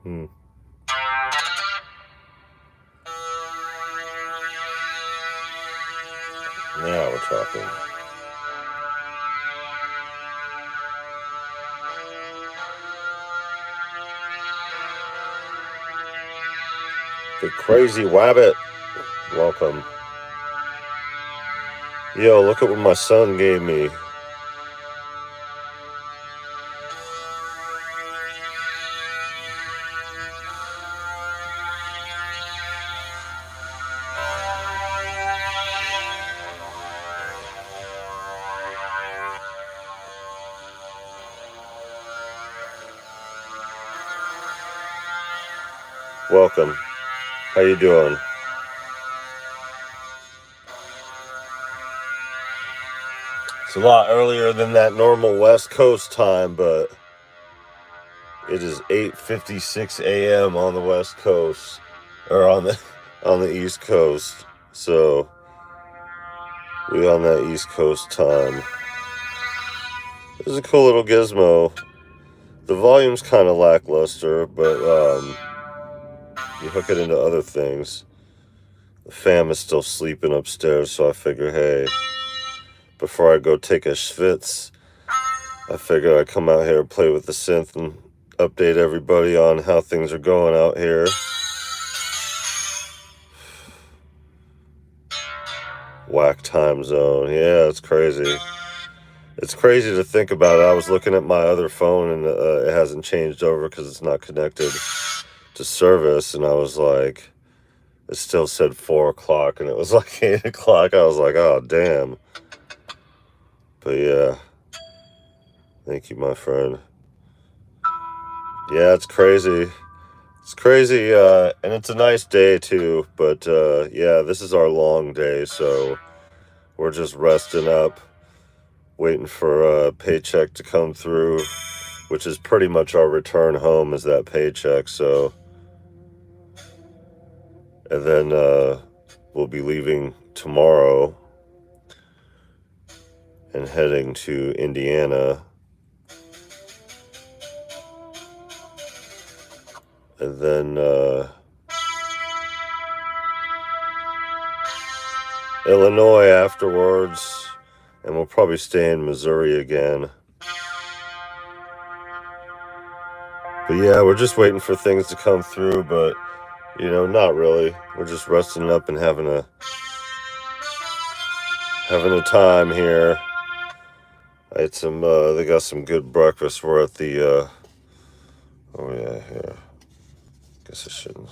Now we're talking. The Crazy Wabbit, welcome. Yo, look at what my son gave me. Welcome. How you doing? It's a lot earlier than that normal West Coast time, but it is 8:56 a.m. on the West Coast, or on the East Coast. So we on that East Coast time. It was a cool little gizmo. The volume's kind of lackluster, but you hook it into other things. The fam is still sleeping upstairs, so I figure, hey, before I go take a schwitz, I figure I'd come out here and play with the synth and update everybody on how things are going out here. Whack time zone. Yeah, it's crazy. It's crazy to think about it. I was looking at my other phone, and it hasn't changed over because it's not connected to service, and I was like, it still said 4 o'clock, and it was like 8 o'clock. I was like, oh, damn. But yeah. Thank you, my friend. Yeah, it's crazy. It's crazy, and it's a nice day, too. But, yeah, this is our long day, so we're just resting up, waiting for a paycheck to come through, which is pretty much our return home is that paycheck, so. And then we'll be leaving tomorrow and heading to Indiana. And then Illinois afterwards. And we'll probably stay in Missouri again. But yeah, we're just waiting for things to come through, but, you know, not really. We're just resting up and having a time here. I had some, they got some good breakfast. We're at the, oh yeah, here. Guess I shouldn't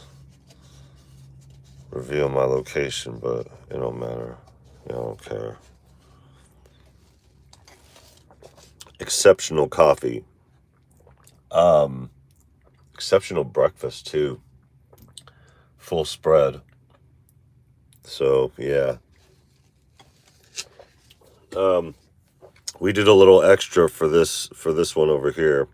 reveal my location, but it don't matter. I don't care. Exceptional coffee. Exceptional breakfast too. Full spread. So yeah. We did a little extra for this one over here.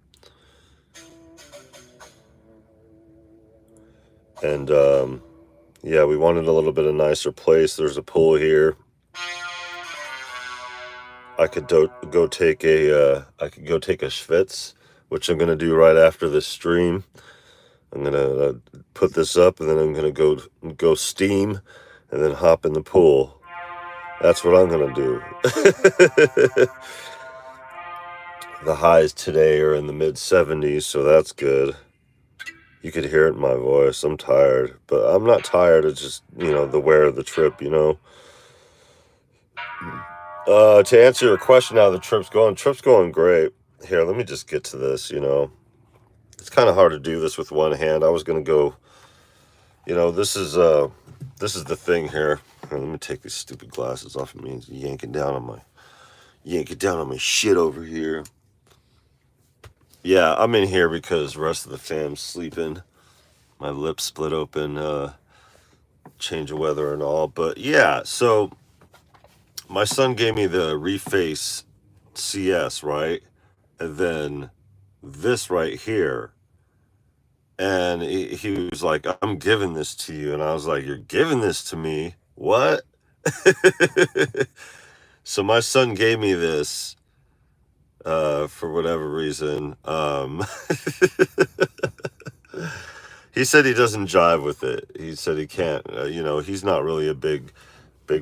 And yeah, we wanted a little bit of nicer place. There's a pool here. I could go take a schwitz, which I'm gonna do right after this stream. I'm gonna put this up, and then I'm gonna go steam, and then hop in the pool. That's what I'm gonna do. The highs today are in the mid-70s, so that's good. You could hear it in my voice. I'm tired, but I'm not tired. It's just, you know, the wear of the trip, you know. To answer your question, how the trip's going great. Here, let me just get to this, you know. It's kind of hard to do this with one hand. I was going to go, you know, this is the thing here. Here, let me take these stupid glasses off of me and yanking down on my shit over here. Yeah, I'm in here because the rest of the fam's sleeping. My lips split open, change of weather and all. But yeah, so my son gave me the Reface CS, right? And then this right here. And he was like, I'm giving this to you. And I was like, you're giving this to me? What? So my son gave me this for whatever reason. he said he doesn't jive with it. He said he can't, you know, he's not really a big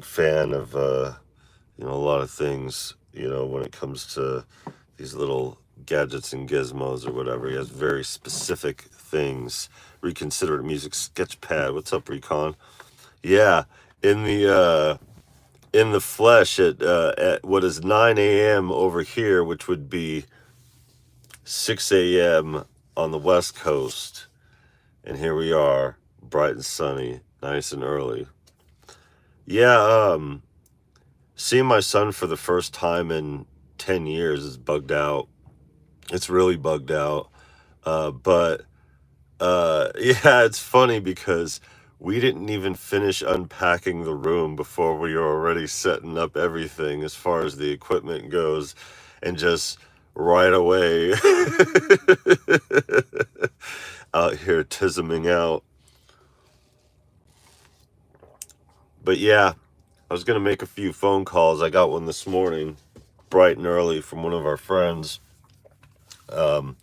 fan of, you know, a lot of things, you know, when it comes to these little gadgets and gizmos or whatever. He has very specific things. Reconsider Music Sketchpad. What's up, Recon? Yeah, in the flesh at what is 9 a.m. over here, which would be 6 a.m. on the West Coast. And here we are, bright and sunny, nice and early. Yeah, seeing my son for the first time in 10 years is bugged out. It's really bugged out. But yeah, it's funny because we didn't even finish unpacking the room before we were already setting up everything as far as the equipment goes, and just right away out here tisming out. But yeah, I was going to make a few phone calls. I got one this morning, bright and early, from one of our friends, you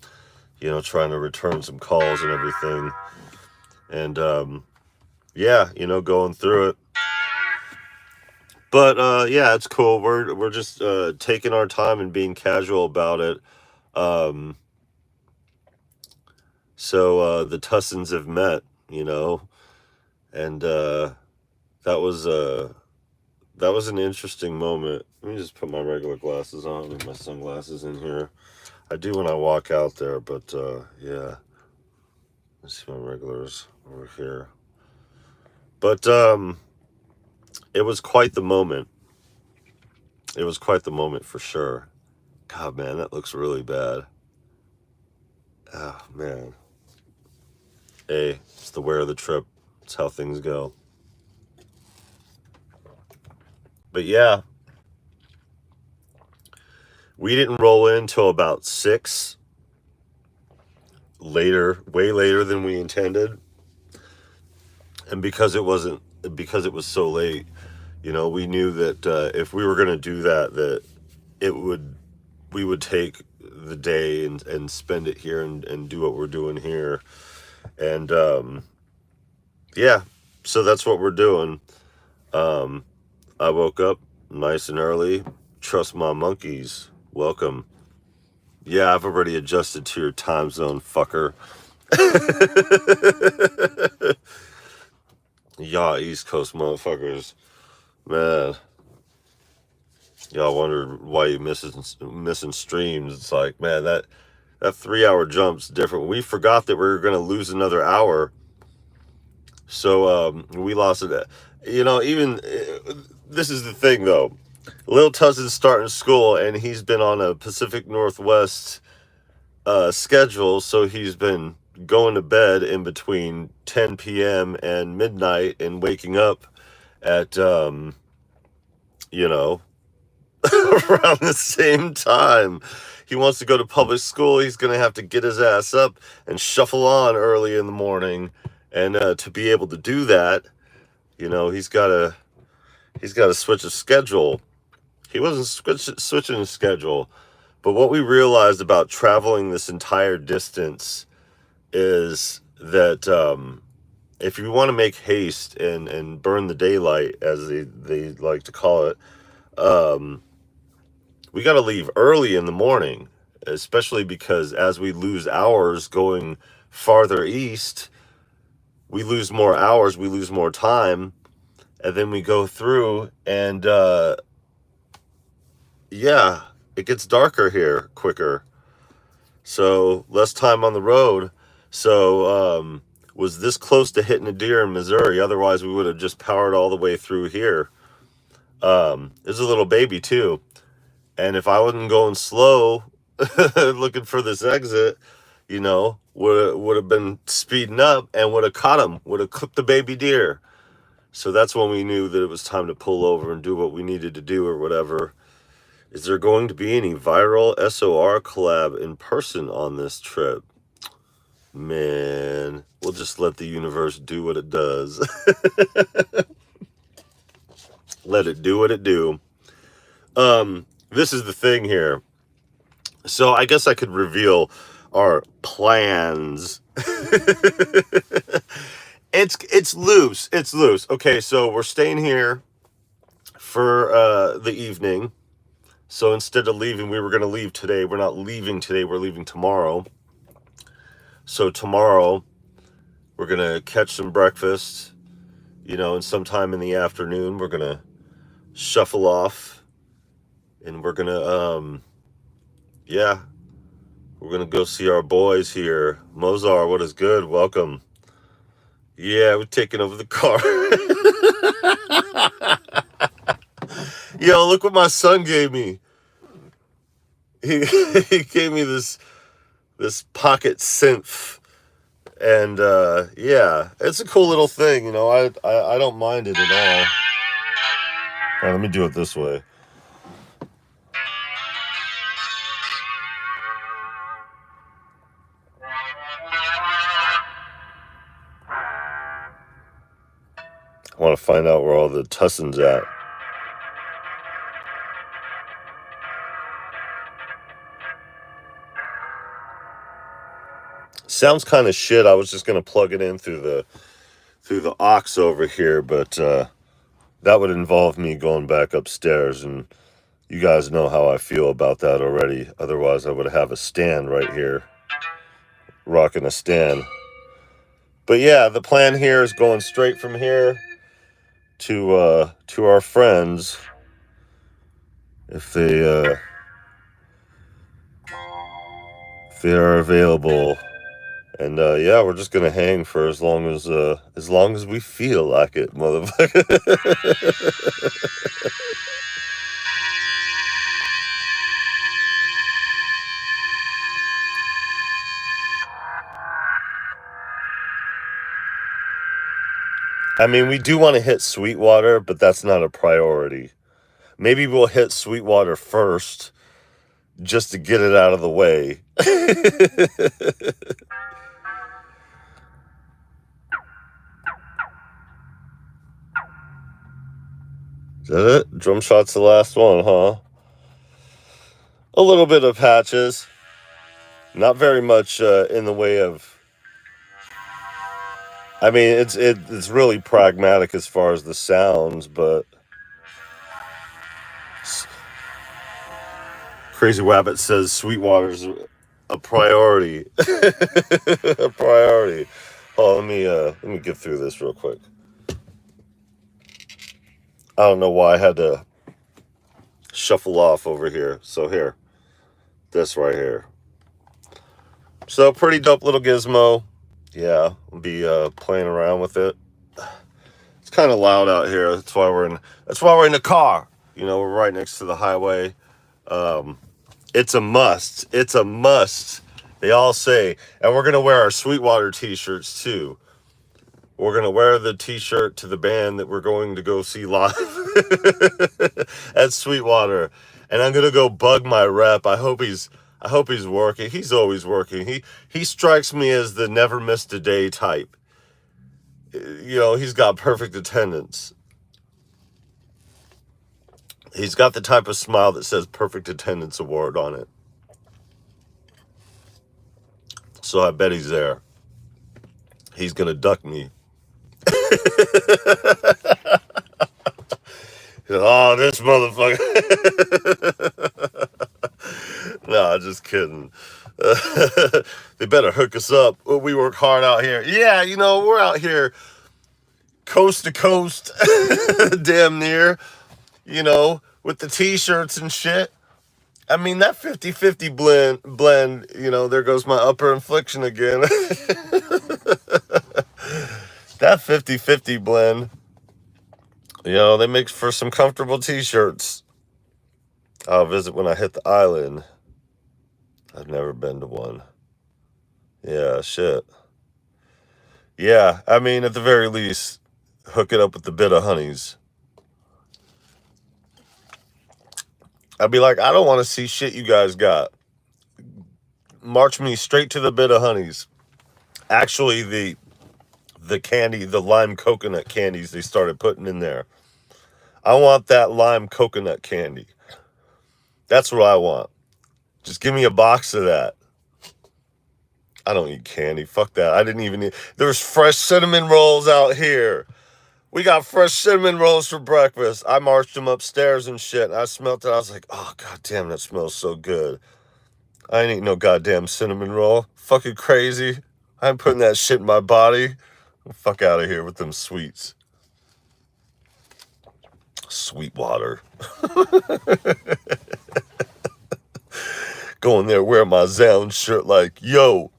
know, trying to return some calls and everything. And yeah, you know, going through it. But yeah, it's cool. We're just taking our time and being casual about it. So the Tussons have met, you know, and that was an interesting moment. Let me just put my regular glasses on and my sunglasses in here. I do when I walk out there, but yeah. Let's see my regulars over here. But it was quite the moment. It was quite the moment for sure. God, man, that looks really bad. Oh, man. Hey, it's the wear of the trip. It's how things go. But yeah, we didn't roll in till about 6. Later, way later than we intended. And because it was so late, you know, we knew that if we were going to do that, we would take the day and spend it here and do what we're doing here. And yeah, so that's what we're doing. I woke up nice and early. Trust my monkeys. Welcome. Yeah, I've already adjusted to your time zone, fucker. Y'all East Coast motherfuckers, man. Y'all wonder why you missing streams. It's like, man, that 3-hour jump's different. We forgot that we were gonna lose another hour, so we lost it. You know, even this is the thing though. Lil Tuz is starting school, and he's been on a Pacific Northwest schedule, so he's been going to bed in between 10 p.m. and midnight and waking up at you know, around the same time. He wants to go to public school. He's gonna have to get his ass up and shuffle on early in the morning, and to be able to do that, you know, he's got to switch his schedule. He wasn't switching his schedule, but what we realized about traveling this entire distance is that if you want to make haste and burn the daylight, as they like to call it, we got to leave early in the morning, especially because as we lose hours going farther east, we lose more hours, we lose more time, and then we go through and yeah, it gets darker here quicker, so less time on the road. So was this close to hitting a deer in Missouri. Otherwise we would have just powered all the way through here. There's a little baby too, and if I wasn't going slow looking for this exit, you know, would have been speeding up and would have caught him, would have clipped the baby deer. So that's when we knew that it was time to pull over and do what we needed to do or whatever. Is there going to be any viral SOR collab in person on this trip? Man, we'll just let the universe do what it does. Let it do what it do. This is the thing here. So I guess I could reveal our plans. It's loose. It's loose. Okay, so we're staying here for the evening. So instead of leaving, we were going to leave today. We're not leaving today. We're leaving tomorrow. So tomorrow, we're going to catch some breakfast, you know, and sometime in the afternoon, we're going to shuffle off. And we're going to, yeah, we're going to go see our boys here. Mozart, what is good? Welcome. Yeah, we're taking over the car. Yo, look what my son gave me. He gave me this pocket synth, and yeah, it's a cool little thing, you know. I don't mind it at all. All right, let me do it this way. I want to find out where all the tussins at. Sounds kind of shit. I was just gonna plug it in through the aux over here, but that would involve me going back upstairs, and you guys know how I feel about that already. Otherwise, I would have a stand right here, rocking a stand. But yeah, the plan here is going straight from here to our friends if they are available. And yeah, we're just gonna hang for as long as we feel like it, motherfucker. I mean, we do want to hit Sweetwater, but that's not a priority. Maybe we'll hit Sweetwater first, just to get it out of the way. Is that it? Drum shot's the last one, huh? A little bit of patches. Not very much in the way of... I mean, it's really pragmatic as far as the sounds, but... Crazy Wabbit says Sweetwater's a priority. A priority. Oh, let me get through this real quick. I don't know why I had to shuffle off over here. So here, this right here. So pretty dope little gizmo. Yeah, I'll be playing around with it. It's kind of loud out here. That's why we're in the car. You know, we're right next to the highway. It's a must. It's a must. They all say, and we're gonna wear our Sweetwater t-shirts too. We're going to wear the t-shirt to the band that we're going to go see live at Sweetwater. And I'm going to go bug my rep. I hope he's working. He's always working. He strikes me as the never missed a day type. You know, he's got perfect attendance. He's got the type of smile that says perfect attendance award on it. So I bet he's there. He's going to duck me. Oh, this motherfucker. No, just kidding. They better hook us up. We work hard out here. Yeah, you know, we're out here coast to coast, damn near, you know, with the t-shirts and shit. I mean, that 50-50 blend, you know, there goes my upper infliction again. That 50-50 blend, you know, they make for some comfortable t-shirts. I'll visit when I hit the island. I've never been to one. Yeah, shit. Yeah, I mean, at the very least, hook it up with the bit of honeys. I'd be like, I don't want to see shit you guys got. March me straight to the bit of honeys. Actually, the candy, the lime coconut candies they started putting in there. I want that lime coconut candy. That's what I want. Just give me a box of that. I don't eat candy. Fuck that. I didn't even eat. There's fresh cinnamon rolls out here. We got fresh cinnamon rolls for breakfast. I marched them upstairs and shit. And I smelled it. I was like, oh, god damn, that smells so good. I ain't eating no goddamn cinnamon roll. Fucking crazy. I'm putting that shit in my body. Fuck out of here with them sweets. Sweet water. Going there wearing my Zound shirt like, yo.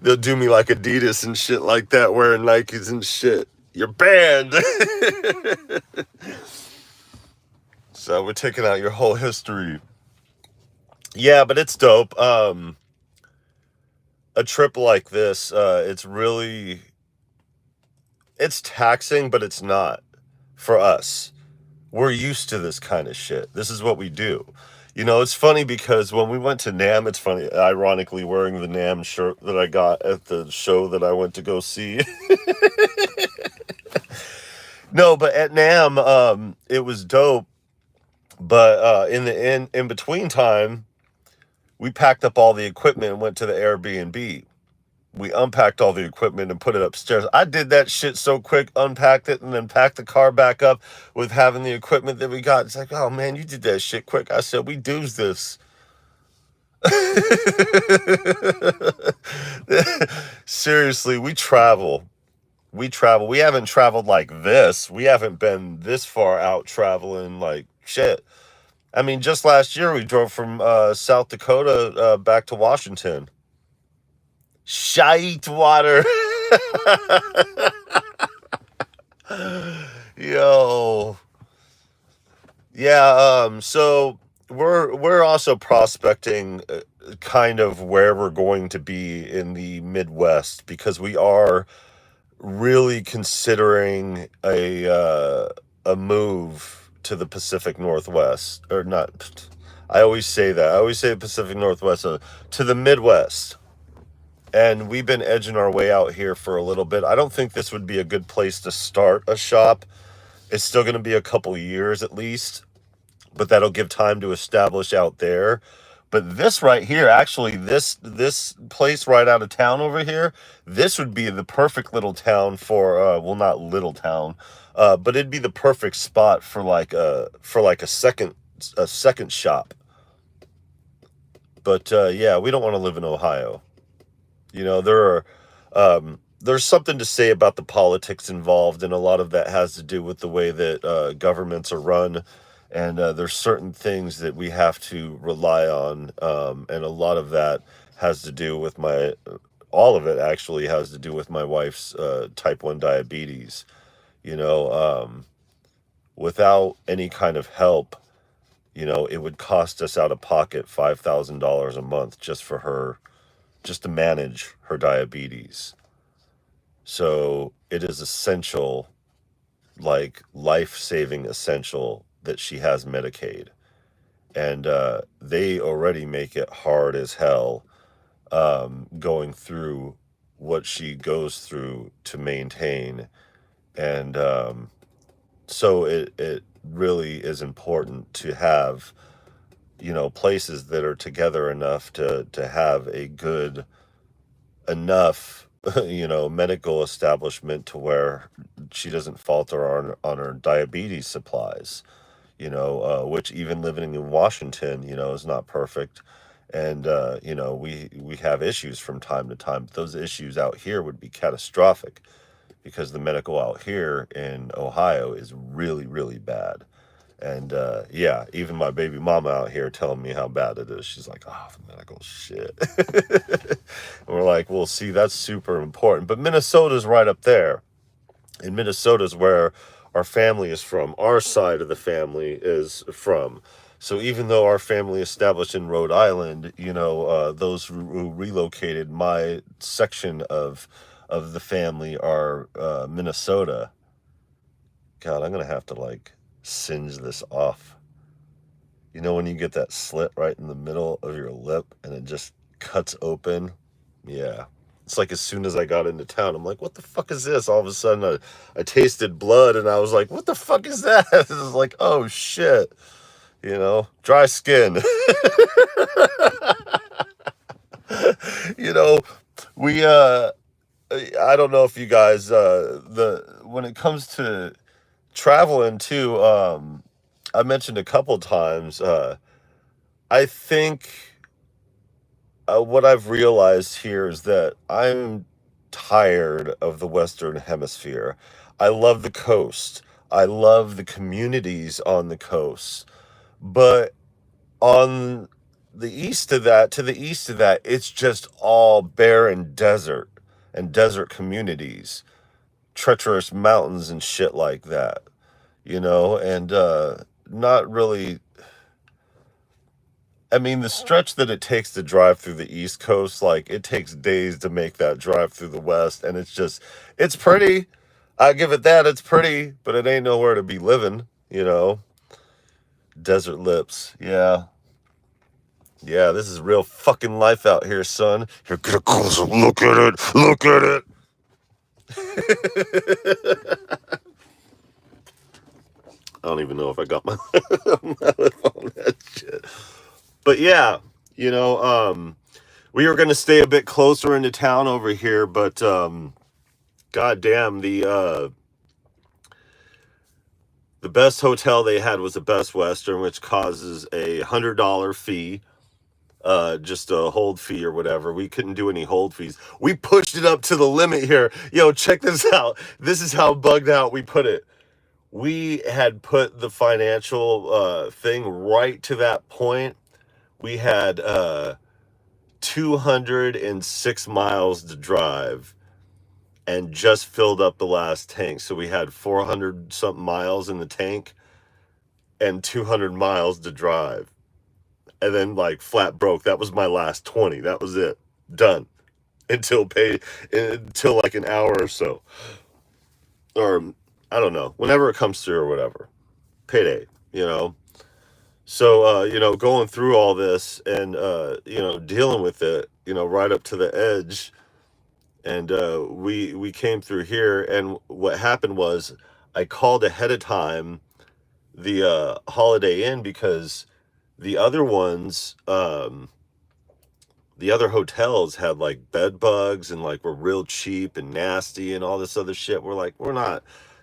They'll do me like Adidas and shit like that, wearing Nikes and shit. You're banned. So we're taking out your whole history. Yeah, but it's dope. A trip like this, it's taxing, but it's not for us. We're used to this kind of shit. This is what we do. You know, it's funny because when we went to NAMM, it's funny, ironically wearing the NAMM shirt that I got at the show that I went to go see. No, but at NAMM, it was dope. But in between time, we packed up all the equipment and went to the Airbnb. We unpacked all the equipment and put it upstairs. I did that shit so quick, unpacked it, and then packed the car back up with having the equipment that we got. It's like, oh man, you did that shit quick. I said, we do's this. Seriously, we travel. We haven't traveled like this. We haven't been this far out traveling like shit. I mean, just last year we drove from South Dakota back to Washington. Shite water. Yo. Yeah, so we're also prospecting kind of where we're going to be in the Midwest, because we are really considering a move to the Pacific Northwest, or not. I always say that. I always say Pacific Northwest, to the Midwest. And we've been edging our way out here for a little bit. I don't think this would be a good place to start a shop. It's still going to be a couple years at least, but that'll give time to establish out there. But this right here, actually, this place right out of town over here, this would be the perfect little town for, well, not little town, but it'd be the perfect spot for like a second shop. But yeah, we don't want to live in Ohio. You know, there's something to say about the politics involved, and a lot of that has to do with the way that governments are run, and there's certain things that we have to rely on, and a lot of that has to do with all of it actually has to do with my wife's type 1 diabetes. You know, without any kind of help, you know, it would cost us out of pocket $5,000 a month just to manage her diabetes. So it is essential, like life-saving essential, that she has Medicaid. And they already make it hard as hell going through what she goes through to maintain. And so it really is important to have, you know, places that are together enough to have a good enough, you know, medical establishment to where she doesn't falter on her diabetes supplies, you know, which even living in Washington, you know, is not perfect. And, you know, we have issues from time to time. Those issues out here would be catastrophic because the medical out here in Ohio is really, really bad. And yeah, even my baby mama out here telling me how bad it is. She's like, oh, the medical shit. And we're like, well, see, that's super important. But Minnesota's right up there. And Minnesota's where our family is from. Our side of the family is from. So even though our family established in Rhode Island, you know, those who relocated, my section of the family are Minnesota. God, I'm going to have to like singe this off. You know when you get that slit right in the middle of your lip and it just cuts open? Yeah. It's like as soon as I got into town, I'm like, what the fuck is this? All of a sudden I tasted blood and I was like, what the fuck is that? It was like, oh shit. you know, dry skin. You know, we I don't know if you guys when it comes to traveling too, I mentioned a couple times, I think what I've realized here is that I'm tired of the Western Hemisphere. I love the coast. I love the communities on the coast. But on the east of that, to the east of that, it's just all barren desert and desert communities, treacherous mountains and shit like that, you know, and not really. I mean, the stretch that it takes to drive through the East Coast, like it takes days to make that drive through the West, and it's pretty. I give it that, it's pretty, but it ain't nowhere to be living, you know. Desert lips, yeah. Yeah, this is real fucking life out here, son. Here, get a closer look at it. Look at it. I don't even know if I got my mouth on that shit. But yeah, you know, we were gonna stay a bit closer into town over here, but goddamn, the best hotel they had was the Best Western, which causes a $100 fee. Just a hold fee or whatever. We couldn't do any hold fees. We pushed it up to the limit here. Yo, check this out. This is how bugged out we put it. We had put the financial thing right to that point. We had 206 miles to drive and just filled up the last tank. So we had 400 something miles in the tank and 200 miles to drive. And then like flat broke. That was my last 20. That was it. Done. Until like an hour or so. Or I don't know. Whenever it comes through or whatever. Payday, you know. So you know, going through all this and you know, dealing with it, you know, right up to the edge. And we came through here, and what happened was I called ahead of time the Holiday Inn because the other ones, the other hotels had like bed bugs and like were real cheap and nasty and all this other shit. We're like,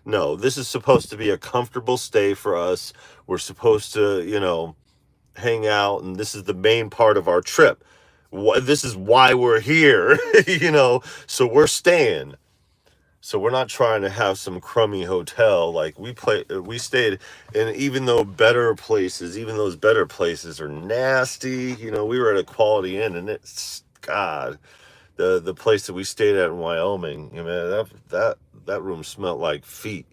no, this is supposed to be a comfortable stay for us. We're supposed to, you know, hang out, and this is the main part of our trip. This is why we're here, you know, so we're staying. So we're not trying to have some crummy hotel. Like we stayed in, even those better places are nasty. You know, we were at a Quality Inn, and it's God, the place that we stayed at in Wyoming. You know, that room smelled like feet,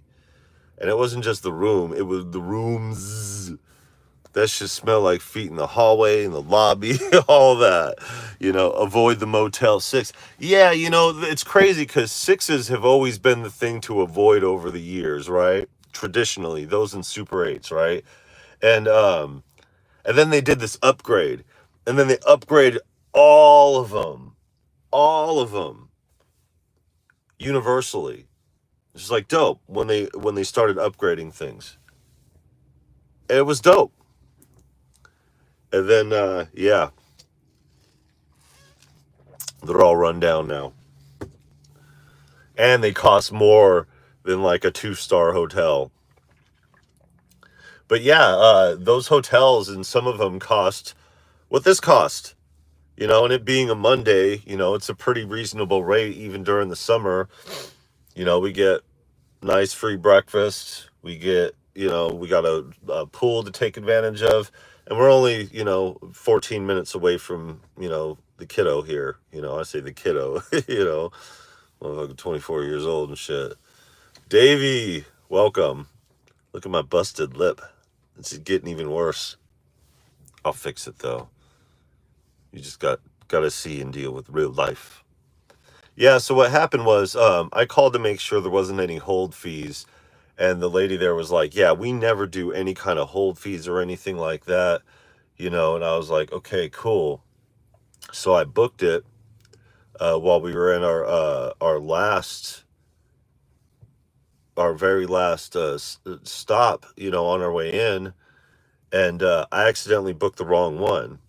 and it wasn't just the room; it was the rooms. That shit smelled like feet in the hallway, in the lobby, all that. You know, avoid the Motel 6. Yeah, you know, it's crazy because 6s have always been the thing to avoid over the years, right? Traditionally, those in Super 8s, right? And then they did this upgrade. And then they upgraded all of them, universally. It's just like dope when they started upgrading things. And it was dope. And then, yeah, they're all run down now. And they cost more than like a 2-star hotel. But yeah, those hotels, and some of them cost what this cost. You know, and it being a Monday, you know, it's a pretty reasonable rate even during the summer. You know, we get nice free breakfast. We get, you know, we got a pool to take advantage of. And we're only, you know, 14 minutes away from, you know, the kiddo here. You know, I say the kiddo, you know, I'm like 24 years old and shit. Davey, welcome. Look at my busted lip. It's getting even worse. I'll fix it though. You just got to see and deal with real life. Yeah, so what happened was I called to make sure there wasn't any hold fees. And the lady there was like, yeah, we never do any kind of hold fees or anything like that, you know. And I was like, okay, cool. So I booked it while we were in our very last stop, you know, on our way in. and I accidentally booked the wrong one.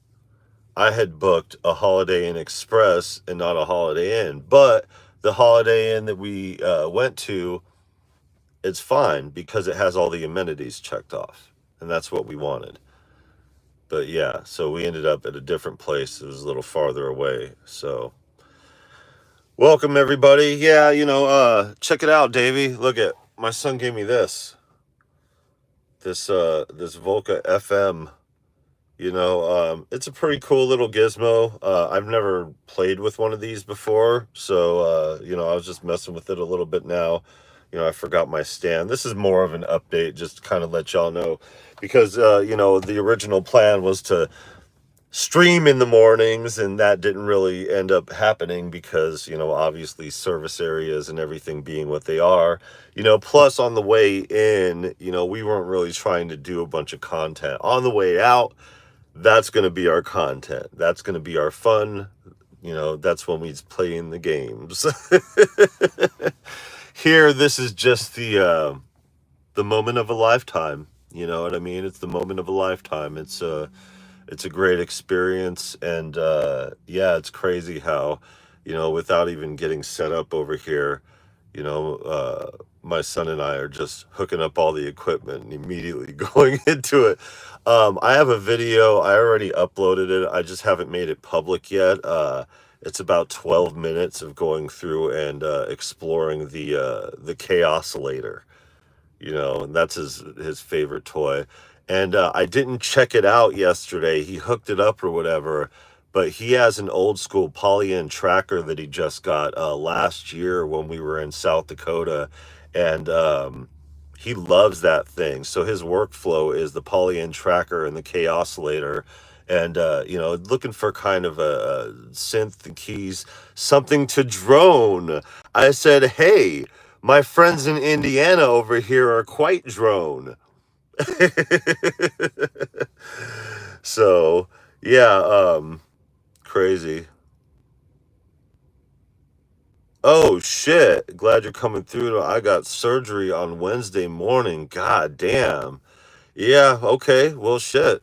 I had booked a Holiday Inn Express and not a Holiday Inn, but the Holiday Inn that we went to, it's fine because it has all the amenities checked off, and that's what we wanted. But yeah, so we ended up at a different place. It was a little farther away. So welcome everybody. Yeah, check it out, Davey. Look at my son gave me this VOLCA FM. It's a pretty cool little gizmo. I've never played with one of these before, so I was just messing with it a little bit now. I forgot my stand. This is more of an update, just to kind of let y'all know, because the original plan was to stream in the mornings, and that didn't really end up happening because obviously service areas and everything being what they are. Plus on the way in, we weren't really trying to do a bunch of content. On the way out, that's going to be our content. That's going to be our fun. That's when we play in the games. Here, this is just the moment of a lifetime. You know what I mean? It's the moment of a lifetime. It's a great experience, and yeah, it's crazy how, without even getting set up over here, my son and I are just hooking up all the equipment and immediately going into it. I have a video. I already uploaded it. I just haven't made it public yet. It's about 12 minutes of going through and exploring the Chaosilator, and that's his favorite toy. And I didn't check it out yesterday. He hooked it up or whatever, but he has an old school poly-in tracker that he just got last year when we were in South Dakota, and he loves that thing. So his workflow is the poly-in tracker and the Chaosilator, and looking for kind of a synth and keys, something to drone. I said, hey, my friends in Indiana over here are quite drone. So yeah, crazy. Oh shit, glad you're coming through. I got surgery on Wednesday morning. God damn. Yeah, okay, well shit,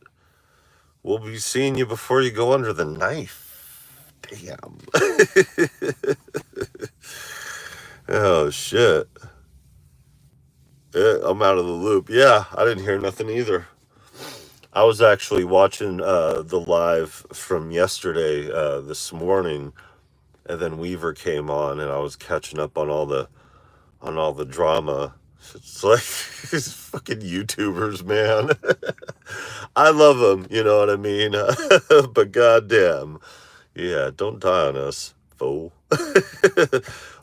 we'll be seeing you before you go under the knife. Damn. Oh shit. I'm out of the loop. Yeah, I didn't hear nothing either. I was actually watching the live from yesterday this morning, and then Weaver came on, and I was catching up on all the drama. It's like these fucking YouTubers, man. I love them, you know what I mean? But goddamn, yeah, don't die on us, fool.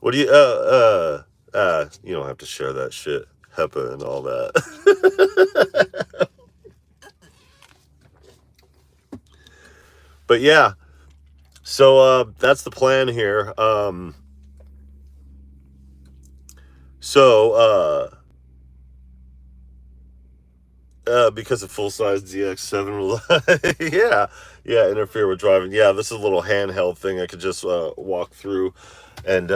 What do you don't have to share that shit, HEPA and all that. But yeah, so that's the plan here. Because of full-size DX7 yeah, interfere with driving. Yeah, this is a little handheld thing. I could just walk through and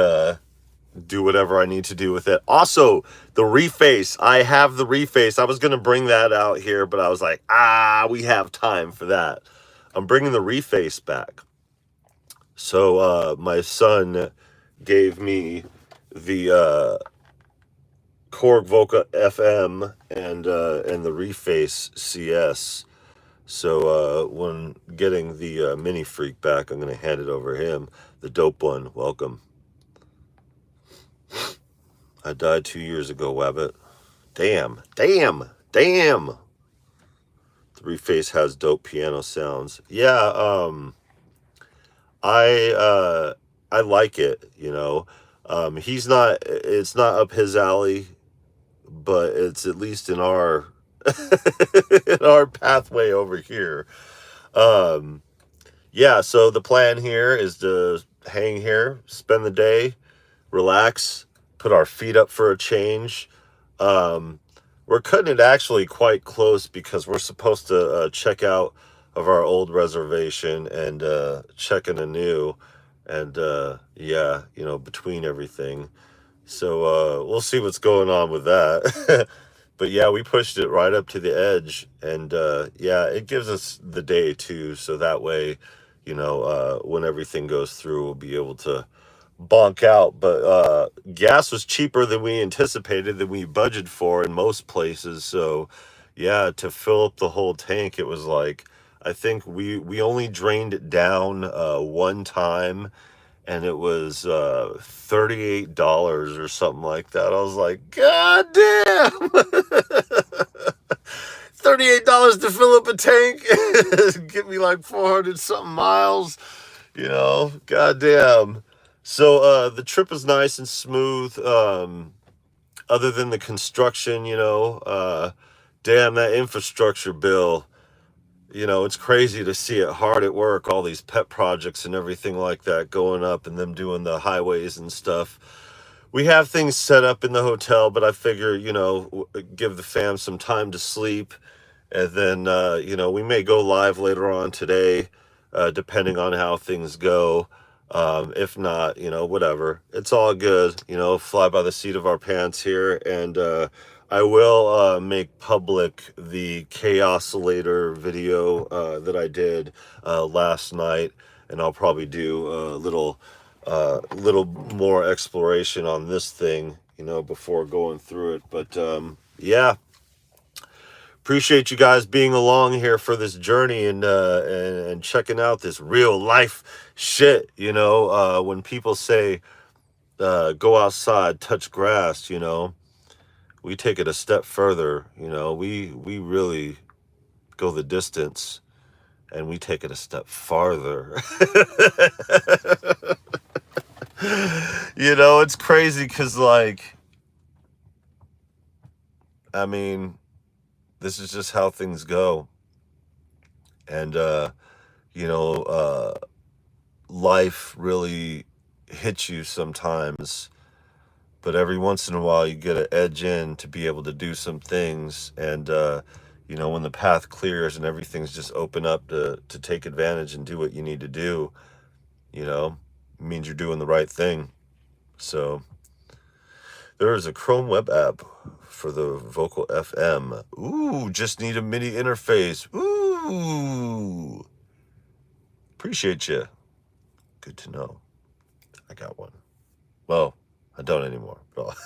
do whatever I need to do with it. Also, the reface. I have the reface. I was going to bring that out here, but I was like, we have time for that. I'm bringing the reface back. So my son gave me the Korg VOLCA FM and the reface CS. So when getting the Mini Freak back, I'm going to hand it over to him. The dope one. Welcome. I died 2 years ago, Wabbit. Damn. The reface has dope piano sounds. Yeah, I like it, it's not up his alley, but it's at least in our in our pathway over here. Yeah, so the plan here is to hang here, spend the day, relax, put our feet up for a change. We're cutting it actually quite close because we're supposed to check out of our old reservation and check in anew, and yeah, between everything. So we'll see what's going on with that. But yeah, we pushed it right up to the edge, and yeah, it gives us the day too, so that way, you know, when everything goes through, we'll be able to bonk out. But gas was cheaper than we anticipated, than we budgeted for in most places. So yeah, to fill up the whole tank, it was like, I think we only drained it down one time, and it was $38 or something like that. I was like, God damn. $38 to fill up a tank. Get me like 400 something miles, you know. God damn. So the trip is nice and smooth. Other than the construction, you know, damn, that infrastructure bill, you know, it's crazy to see it hard at work, all these pet projects and everything like that going up, and them doing the highways and stuff. We have things set up in the hotel, but I figure, you know, give the fam some time to sleep. And then, you know, we may go live later on today, depending on how things go. If not, you know, whatever. It's all good, you know, fly by the seat of our pants here. And I will make public the Chaosilator video that I did last night. And I'll probably do a little more exploration on this thing, you know, before going through it. But yeah. Appreciate you guys being along here for this journey, and checking out this real life shit. You know, when people say go outside, touch grass, you know, we take it a step further. You know, we really go the distance, and we take it a step farther. You know, it's crazy because, like, I mean, this is just how things go. And you know, life really hits you sometimes, but every once in a while you get an edge in to be able to do some things. And you know, when the path clears and everything's just open up to take advantage and do what you need to do, you know, it means you're doing the right thing. So there is a Chrome web app for the Vocal FM. Ooh, just need a MIDI interface. Ooh, appreciate you. Good to know. I got one. Well, I don't anymore. But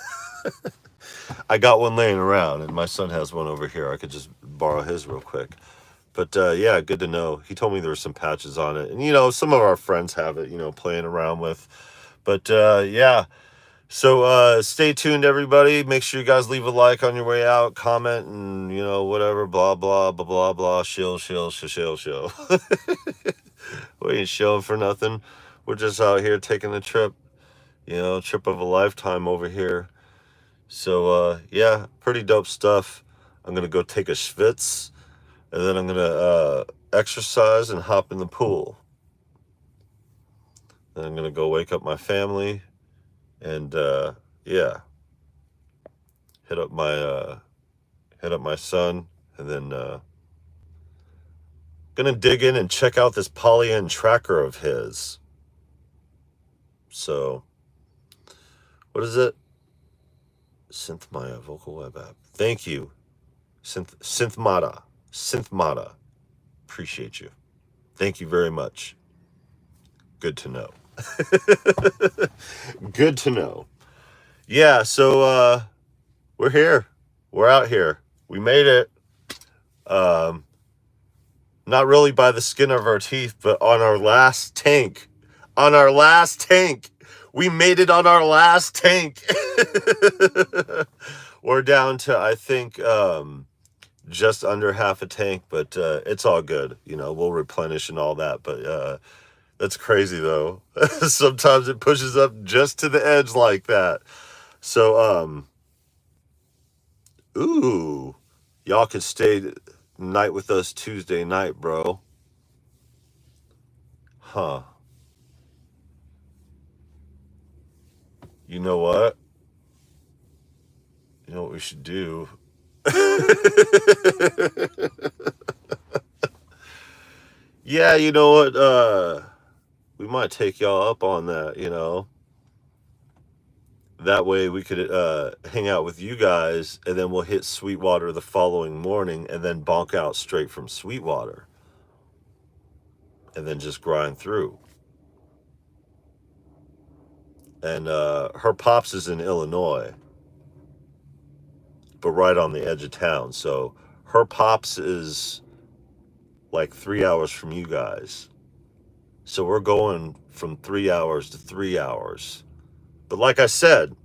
I got one laying around, and my son has one over here. I could just borrow his real quick. But yeah, good to know. He told me there were some patches on it. And, you know, some of our friends have it, you know, playing around with. But yeah. So stay tuned, everybody. Make sure you guys leave a like on your way out, comment, and, you know, whatever, blah, blah, blah, blah, blah, shill. We ain't shilling for nothing. We're just out here taking a trip, you know, trip of a lifetime over here. So, yeah, pretty dope stuff. I'm going to go take a schwitz, and then I'm going to exercise and hop in the pool. Then I'm going to go wake up my family and, yeah, hit up my son, and then going to dig in and check out this poly-end tracker of his. So, what is it? Synthmaya Vocal Web App. Thank you. Synthmata. Appreciate you. Thank you very much. Good to know. Good to know. Yeah, so we're here. We're out here. We made it. Not really by the skin of our teeth, but on our last tank. On our last tank. We made it on our last tank. We're down to, I think, just under half a tank, but it's all good. You know, we'll replenish and all that. But that's crazy, though. Sometimes it pushes up just to the edge like that. So, ooh, y'all can stay night with us Tuesday night, bro. Huh. You know what? You know what we should do? Yeah, you know what? We might take y'all up on that, you know. That way we could hang out with you guys, and then we'll hit Sweetwater the following morning and then bonk out straight from Sweetwater. And then just grind through. And her pops is in Illinois, but right on the edge of town. So her pops is like 3 hours from you guys. So we're going from 3 hours to 3 hours. But like I said,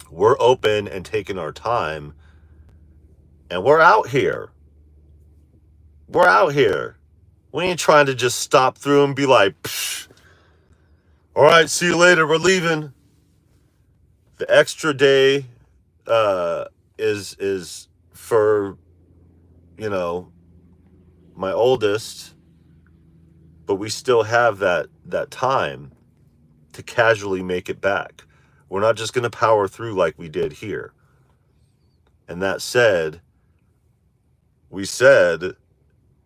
we're open and taking our time, and we're out here. We're out here. We ain't trying to just stop through and be like, psh, all right, see you later, we're leaving. The extra day is for, you know, my oldest, but we still have that time to casually make it back. We're not just going to power through like we did here. And that said, we said,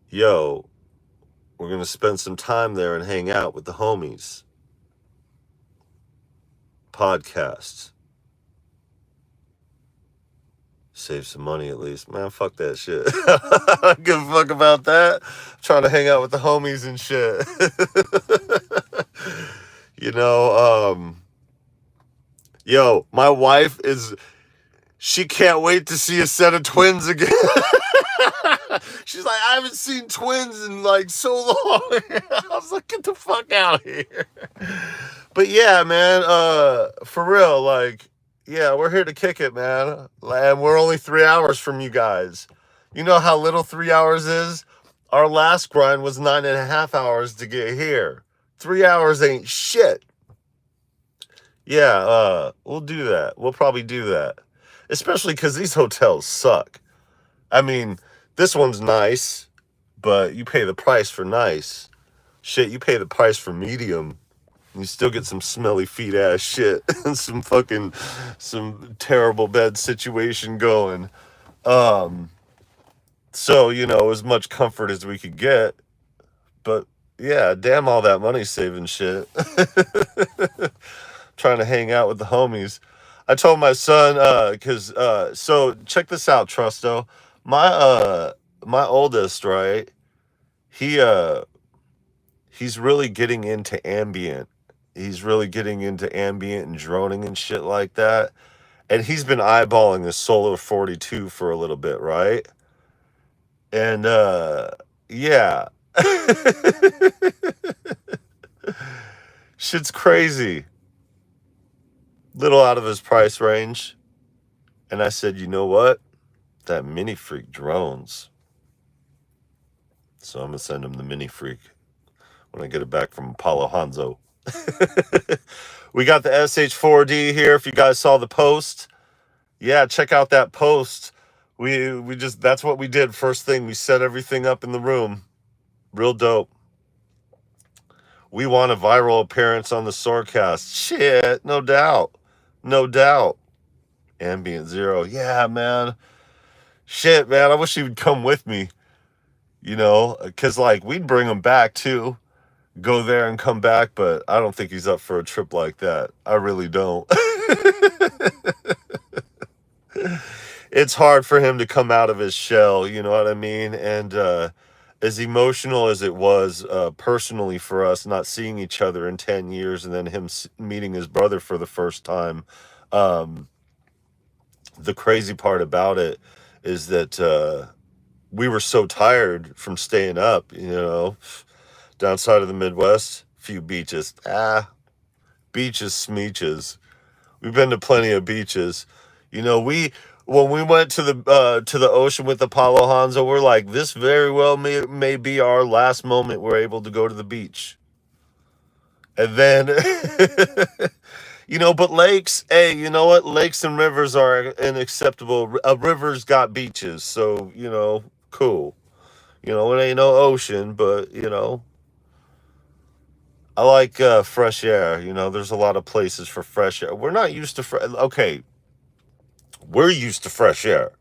yo, we're going to spend some time there and hang out with the homies. Podcasts. Save some money at least. Man, fuck that shit. I don't give a fuck about that. I'm trying to hang out with the homies and shit. You know, yo, my wife she can't wait to see a set of twins again. She's like, I haven't seen twins in like so long. I was like, get the fuck out of here. But yeah, man, for real, like, yeah, we're here to kick it, man. And we're only 3 hours from you guys. You know how little 3 hours is? Our last grind was 9.5 hours to get here. 3 hours ain't shit. Yeah, we'll do that. We'll probably do that. Especially because these hotels suck. I mean, this one's nice, but you pay the price for nice. Shit, you pay the price for medium. And you still get some smelly feet ass shit and some terrible bed situation going. So, you know, as much comfort as we could get. But yeah, damn all that money saving shit. Trying to hang out with the homies. I told my son, so check this out, Trusto. My oldest, right? He's really getting into ambient. He's really getting into ambient and droning and shit like that. And he's been eyeballing the Solar 42 for a little bit, right? And yeah. Shit's crazy. Little out of his price range. And I said, you know what? That Mini Freak drones. So I'm going to send him the Mini Freak when I get it back from Apollo Hanzo. We got the SH4D here. If you guys saw the post, yeah, check out that post. We just, that's what we did. First thing, we set everything up in the room. Real dope. We want a viral appearance on the Swordcast. Shit, no doubt. No doubt. Ambient Zero. Yeah, man. Shit, man. I wish he would come with me. You know, because, like, we'd bring him back, too. Go there and come back, but I don't think he's up for a trip like that. I really don't. It's hard for him to come out of his shell, you know what I mean? And as emotional as it was personally for us, not seeing each other in 10 years and then him meeting his brother for the first time, the crazy part about it is that we were so tired from staying up, you know, downside of the Midwest, few beaches. Beaches, smeeches. We've been to plenty of beaches. You know, when we went to the ocean with Apollo Hanzo, we're like, this very well may be our last moment we're able to go to the beach. And then, you know, but lakes, hey, you know what? Lakes and rivers are unacceptable. A river's got beaches, so, you know, cool. You know, it ain't no ocean, but, you know, I like fresh air. You know, there's a lot of places for fresh air. We're not used to okay. We're used to fresh air.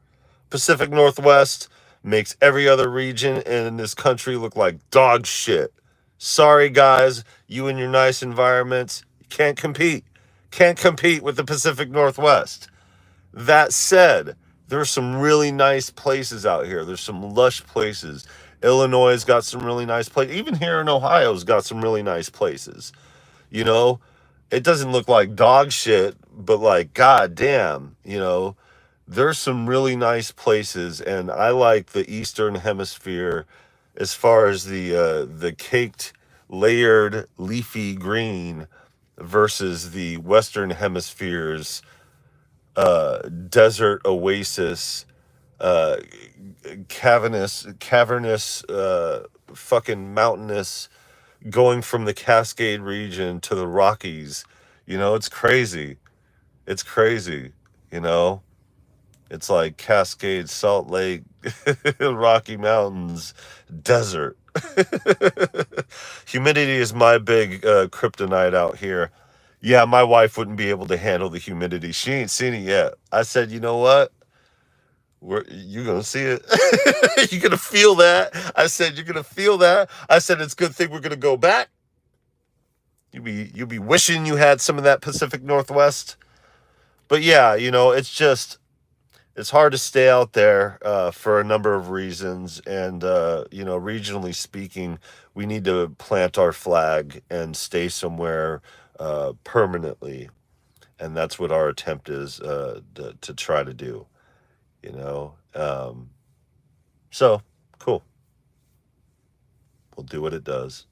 Pacific Northwest makes every other region in this country look like dog shit. Sorry, guys. You and your nice environments, you can't compete. Can't compete with the Pacific Northwest. That said, there's some really nice places out here. There's some lush places. Illinois has got some really nice places. Even here in Ohio's got some really nice places. You know, it doesn't look like dog shit, but like, goddamn, you know, there's some really nice places. And I like the Eastern Hemisphere as far as the caked, layered, leafy green versus the Western Hemisphere's desert oasis, uh, cavernous, fucking mountainous, going from the Cascade region to the Rockies. You know, it's crazy. It's crazy. You know, it's like Cascade, Salt Lake, Rocky Mountains, desert. Humidity is my big kryptonite out here. Yeah, my wife wouldn't be able to handle the humidity. She ain't seen it yet. I said, you know what? You're going to see it. You're going to feel that. I said, you're going to feel that. I said, it's a good thing we're going to go back. You'll be wishing you had some of that Pacific Northwest. But yeah, you know, it's hard to stay out there for a number of reasons. And, you know, regionally speaking, we need to plant our flag and stay somewhere permanently. And that's what our attempt is to try to do, you know. So, cool. We'll do what it does.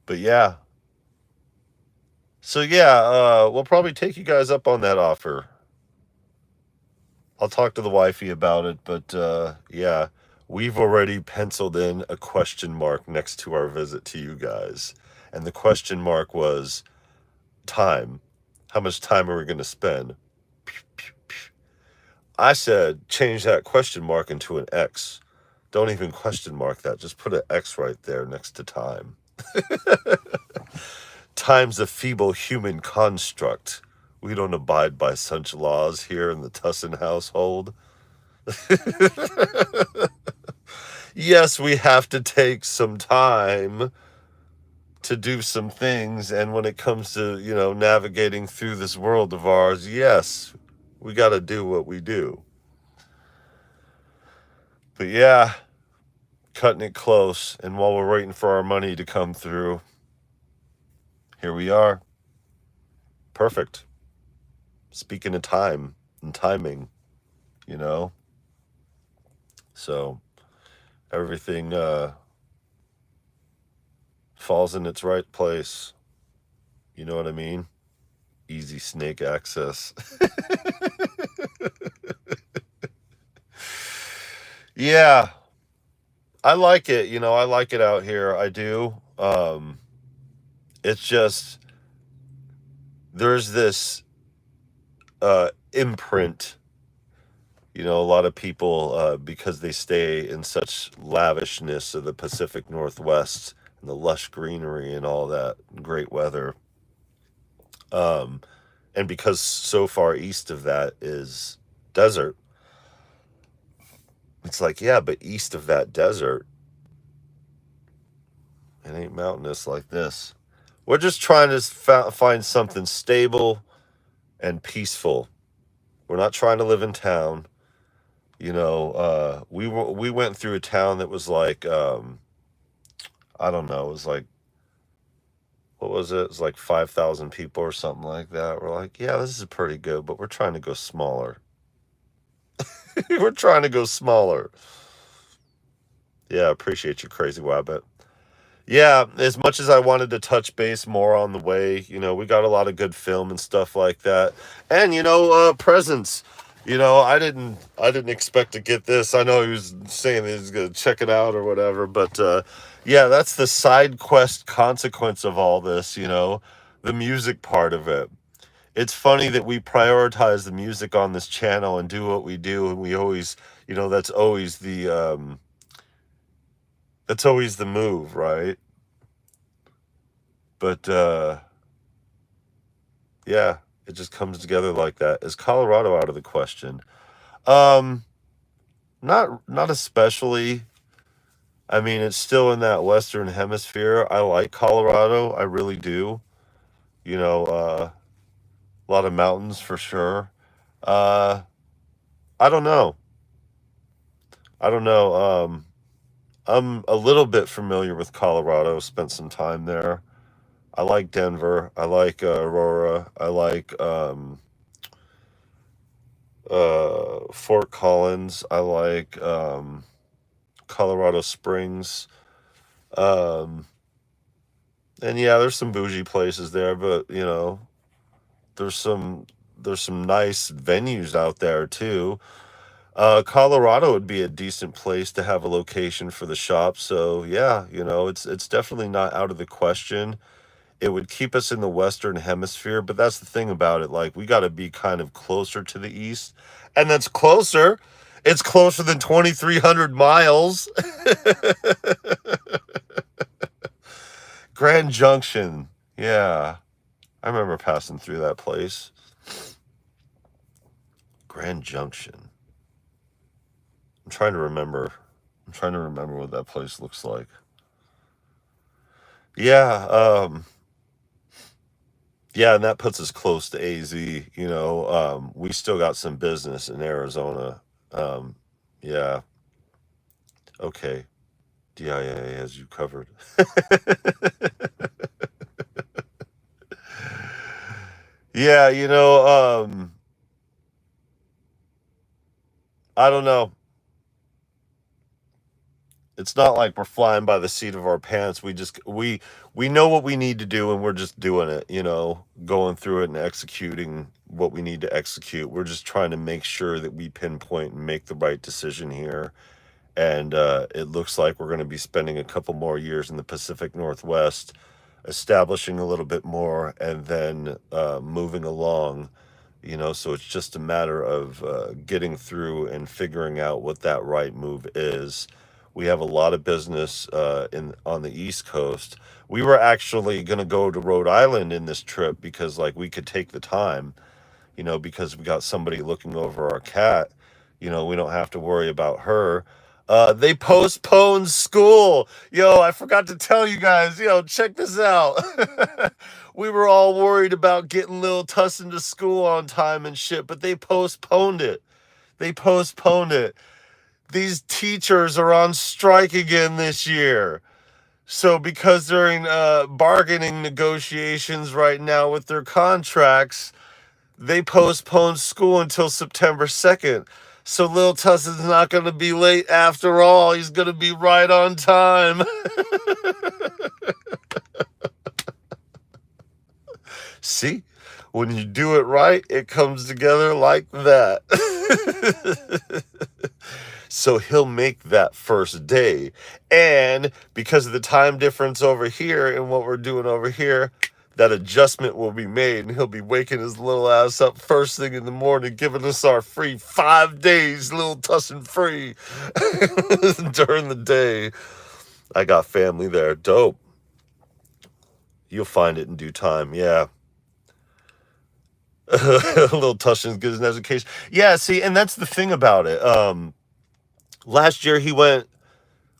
But yeah. So yeah, we'll probably take you guys up on that offer. I'll talk to the wifey about it, but yeah, we've already penciled in a question mark next to our visit to you guys. And the question mark was time. How much time are we going to spend? I said, change that question mark into an X. Don't even question mark that. Just put an X right there next to time. Time's a feeble human construct. We don't abide by such laws here in the Tussin household. Yes, we have to take some time to do some things. And when it comes to, you know, navigating through this world of ours, yes, we got to do what we do. But yeah, cutting it close. And while we're waiting for our money to come through, here we are. Perfect. Speaking of time and timing, you know. So everything falls in its right place. You know what I mean? Easy snake access. Yeah. I like it, you know, I like it out here. I do. It's just there's this imprint. You know, a lot of people, because they stay in such lavishness of the Pacific Northwest and the lush greenery and all that great weather, and because so far east of that is desert, it's like, yeah, but east of that desert, it ain't mountainous like this. We're just trying to find something stable and peaceful. We're not trying to live in town. You know, we went through a town that was like, I don't know, it was like, what was it? It was like 5,000 people or something like that. We're like, yeah, this is pretty good, but we're trying to go smaller. We're trying to go smaller. Yeah, appreciate you, Crazy Wabbit. Yeah, as much as I wanted to touch base more on the way, you know, we got a lot of good film and stuff like that. And, you know, presents. You know, I didn't expect to get this. I know he was saying he was going to check it out or whatever, but yeah, that's the side quest consequence of all this, you know, the music part of it. It's funny that we prioritize the music on this channel and do what we do, and we always, you know, that's always the move, right? But yeah, it just comes together like that. Is Colorado out of the question? Not especially. I mean, it's still in that Western Hemisphere. I like Colorado. I really do. A lot of mountains for sure. Uh, I don't know. I don't know. I'm a little bit familiar with Colorado. Spent some time there. I like Denver. I like Aurora. I like Fort Collins. I like Colorado Springs. Um, and yeah, there's some bougie places there, but there's some there's some nice venues out there too. Colorado would be a decent place to have a location for the shop. So yeah, it's definitely not out of the question. It would keep us in the Western Hemisphere, but that's the thing about it. Like, we got to be kind of closer to the east, and that's closer. It's closer than 2,300 miles. Grand Junction. Yeah. I remember passing through that place. Grand Junction. I'm trying to remember. I'm trying to remember what that place looks like. Yeah, yeah, and that puts us close to AZ. We still got some business in Arizona. Um, yeah, okay. DIA has you covered. Yeah, I don't know. It's not like we're flying by the seat of our pants. We know what we need to do, and we're just doing it, going through it and executing what we need to execute. We're just trying to make sure that we pinpoint and make the right decision here. And it looks like we're going to be spending a couple more years in the Pacific Northwest, establishing a little bit more, and then moving along. So it's just a matter of getting through and figuring out what that right move is. We have a lot of business in on the East Coast. We were actually going to go to Rhode Island in this trip because, like, we could take the time, because we got somebody looking over our cat. We don't have to worry about her. They postponed school. Yo, I forgot to tell you guys, check this out. We were all worried about getting little Tussin to school on time and shit, but they postponed it. They postponed it. These teachers are on strike again this year. So because they're in bargaining negotiations right now with their contracts, they postponed school until September 2nd. So Lil Tussin's not going to be late after all. He's going to be right on time. See? When you do it right, it comes together like that. So he'll make that first day. And because of the time difference over here and what we're doing over here, that adjustment will be made, and he'll be waking his little ass up first thing in the morning, giving us our free 5 days, Little Tussin free during the day. I got family there. Dope. You'll find it in due time. Yeah. Little Tussin's good as an education. Yeah, see, and that's the thing about it. Last year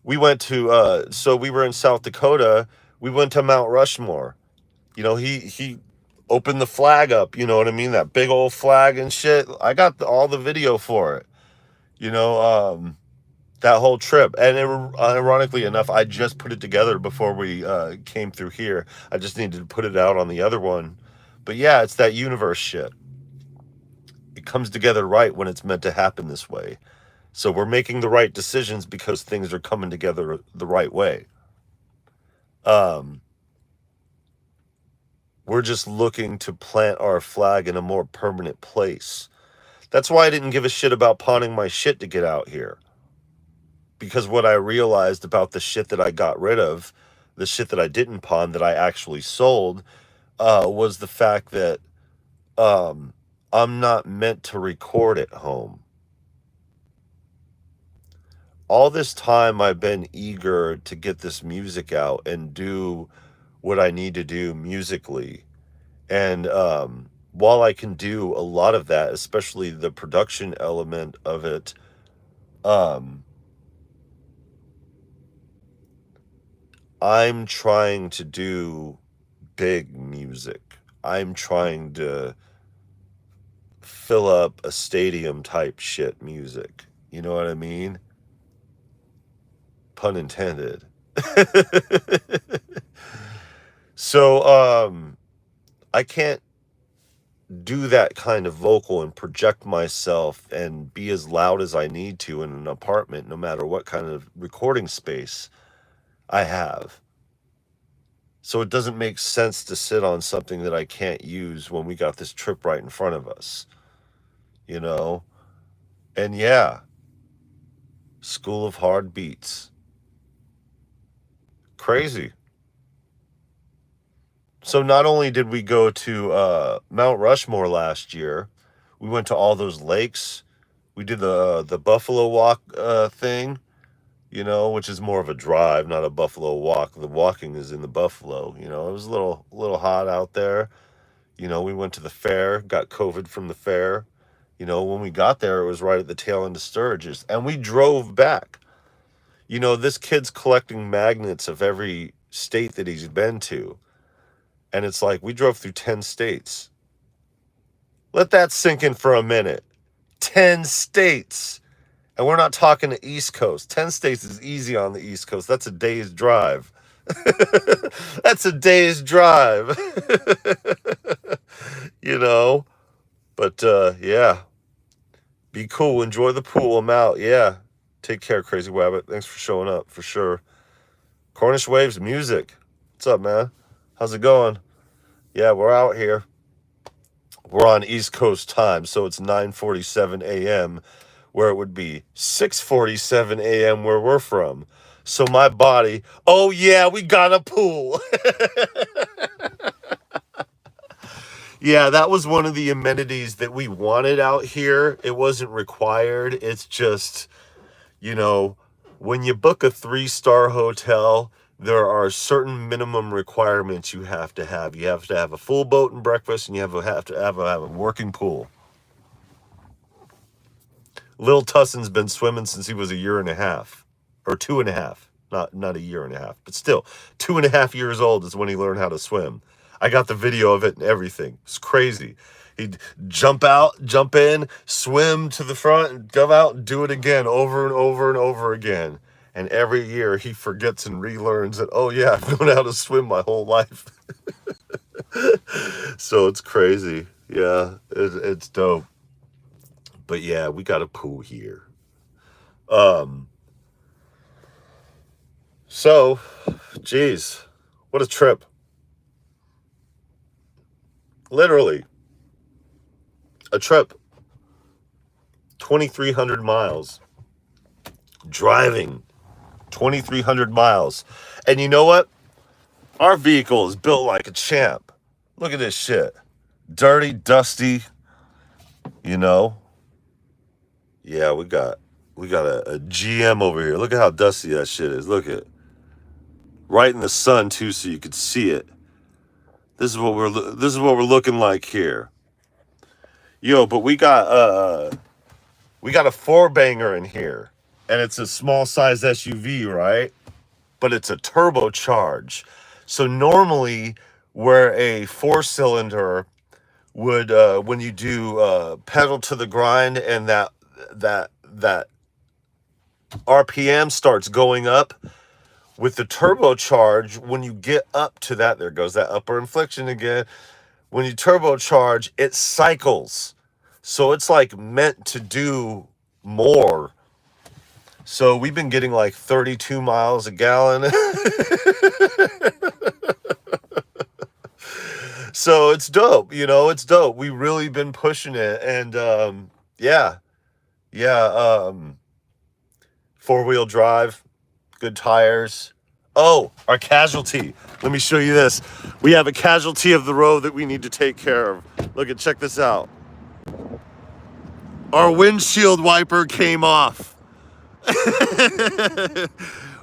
we went to, so we were in South Dakota. We went to Mount Rushmore. He opened the flag up, you know what I mean? That big old flag and shit. I got all the video for it, that whole trip. And ironically enough, I just put it together before we came through here. I just needed to put it out on the other one. But yeah, it's that universe shit. It comes together right when it's meant to happen this way. So we're making the right decisions because things are coming together the right way. We're just looking to plant our flag in a more permanent place. That's why I didn't give a shit about pawning my shit to get out here. Because what I realized about the shit that I got rid of, the shit that I didn't pawn, that I actually sold, was the fact that I'm not meant to record at home. All this time I've been eager to get this music out and do what I need to do musically. And while I can do a lot of that, especially the production element of it, I'm trying to do big music. I'm trying to fill up a stadium type shit music. You know what I mean? Pun intended. So, I can't do that kind of vocal and project myself and be as loud as I need to in an apartment, no matter what kind of recording space I have. So it doesn't make sense to sit on something that I can't use when we got this trip right in front of us, you know? And yeah, School of Hard Beats. Crazy. So not only did we go to Mount Rushmore last year, we went to all those lakes. We did the Buffalo Walk thing, you know, which is more of a drive, not a buffalo walk. The walking is in the buffalo, you know. It was a little hot out there. You know, we went to the fair, got COVID from the fair. You know, when we got there, it was right at the tail end of Sturgis, and we drove back. You know, this kid's collecting magnets of every state that he's been to. And it's like, we drove through 10 states. Let that sink in for a minute. 10 states. And we're not talking the East Coast. 10 states is easy on the East Coast. That's a day's drive. That's a day's drive. You know? But, yeah. Be cool. Enjoy the pool. I'm out. Yeah. Take care, Crazy Wabbit. Thanks for showing up, for sure. Cornish Waves Music. What's up, man? How's it going? Yeah, we're out here. We're on East Coast time, so it's 9:47 a.m., where it would be 6:47 a.m. where we're from. So my body, oh yeah, we got a pool. Yeah, that was one of the amenities that we wanted out here. It wasn't required. It's just, you know, when you book a 3-star hotel, there are certain minimum requirements you have to have. You have to have a full boat and breakfast, and you have to have a working pool. Lil Tusson's been swimming since he was 1.5 years, or 2.5. Not 1.5 years, but still, 2.5 years old is when he learned how to swim. I got the video of it and everything. It's crazy. He'd jump out, jump in, swim to the front, and come out and do it again over and over and over again. And every year he forgets and relearns that, oh yeah, I've known how to swim my whole life. So it's crazy. Yeah, it's dope. But yeah, we got a pool here. So, geez, what a trip. Literally, a trip. 2,300 miles. Driving 2,300 miles. And you know what? Our vehicle is built like a champ. Look at this shit. Dirty, dusty, you know. Yeah, we got a GM over here. Look at how dusty that shit is. Look at it. Right in the sun too, so you could see it. This is what we're looking like here. Yo, but we got a 4-banger in here. And it's a small size SUV, right? But it's a turbocharge. So normally where a 4-cylinder would when you do pedal to the grind and that RPM starts going up, with the turbocharge, when you get up to that, there goes that upper inflection again. When you turbocharge, it cycles. So it's like meant to do more. So we've been getting like 32 miles a gallon. So it's dope, you know, it's dope. We've really been pushing it. And yeah. 4-wheel drive, good tires. Oh, our casualty. Let me show you this. We have a casualty of the road that we need to take care of. Look at, check this out. Our windshield wiper came off.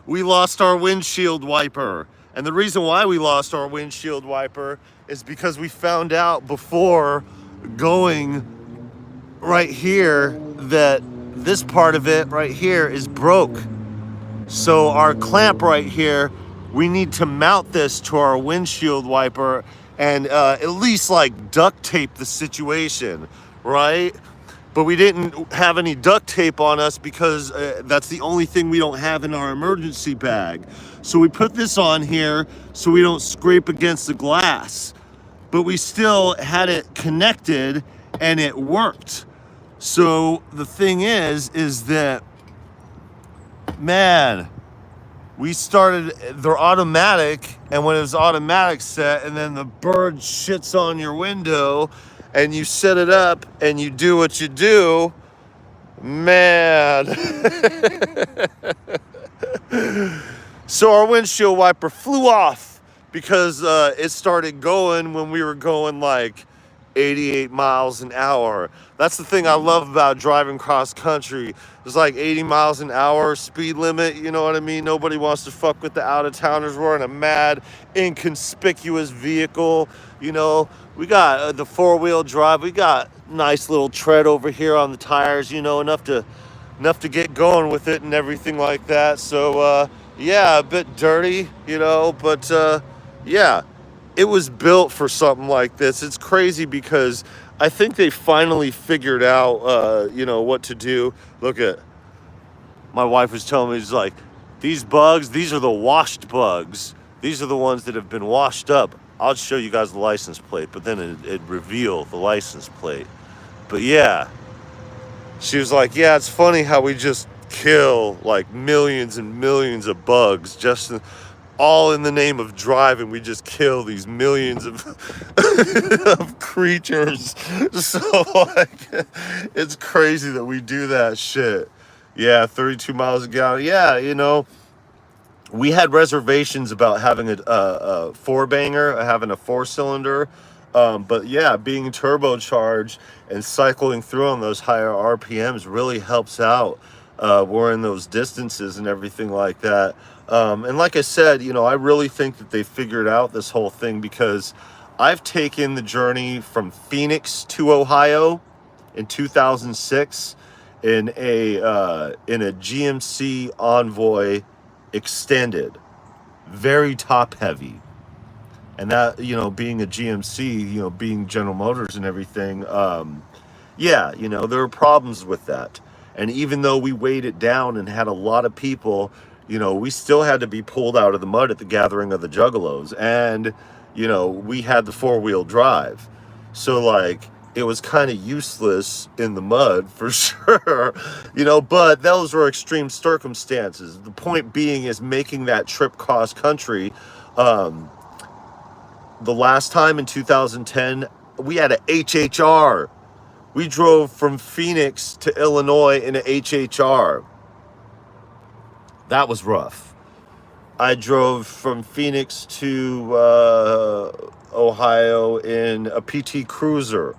We lost our windshield wiper. And the reason why we lost our windshield wiper is because we found out before going right here that this part of it right here is broke. So our clamp right here, we need to mount this to our windshield wiper and at least like duct tape the situation, right? But we didn't have any duct tape on us because that's the only thing we don't have in our emergency bag. So we put this on here so we don't scrape against the glass. But we still had it connected and it worked. So the thing is that, man, we started, they're automatic, and when it was automatic set and then the bird shits on your window and you set it up and you do what you do, man. So our windshield wiper flew off because it started going when we were going like 88 miles an hour. That's the thing I love about driving cross country. It's like 80 miles an hour speed limit, you know what I mean? Nobody wants to fuck with the out-of-towners. We're in a mad, inconspicuous vehicle, you know. We got the four-wheel drive. We got nice little tread over here on the tires, you know, enough to get going with it and everything like that. So, yeah, a bit dirty, you know, but yeah. It was built for something like this. It's crazy because I think they finally figured out, you know, what to do. Look at, my wife was telling me, she's like, these bugs, these are the washed bugs. These are the ones that have been washed up. I'll show you guys the license plate, but then it'd reveal the license plate. But yeah, she was like, yeah, it's funny how we just kill like millions and millions of bugs just all in the name of driving. We just kill these millions of of creatures. So like, it's crazy that we do that shit. Yeah, 32 miles a gallon. Yeah, you know, we had reservations about having a four-banger, having a four-cylinder. But yeah, being turbocharged and cycling through on those higher RPMs really helps out. We're in those distances and everything like that. And like I said, you know, I really think that they figured out this whole thing because I've taken the journey from Phoenix to Ohio in 2006 in a GMC Envoy extended, very top heavy. And that, you know, being a GMC, you know, being General Motors and everything, yeah, you know, there are problems with that. And even though we weighed it down and had a lot of people, you know, we still had to be pulled out of the mud at the gathering of the Juggalos. And, you know, we had the four-wheel drive. So, like, it was kind of useless in the mud for sure, you know, but those were extreme circumstances. The point being is making that trip cross country. The last time in 2010, we had a HHR. We drove from Phoenix to Illinois in a HHR. That was rough. I drove from Phoenix to Ohio in a PT Cruiser.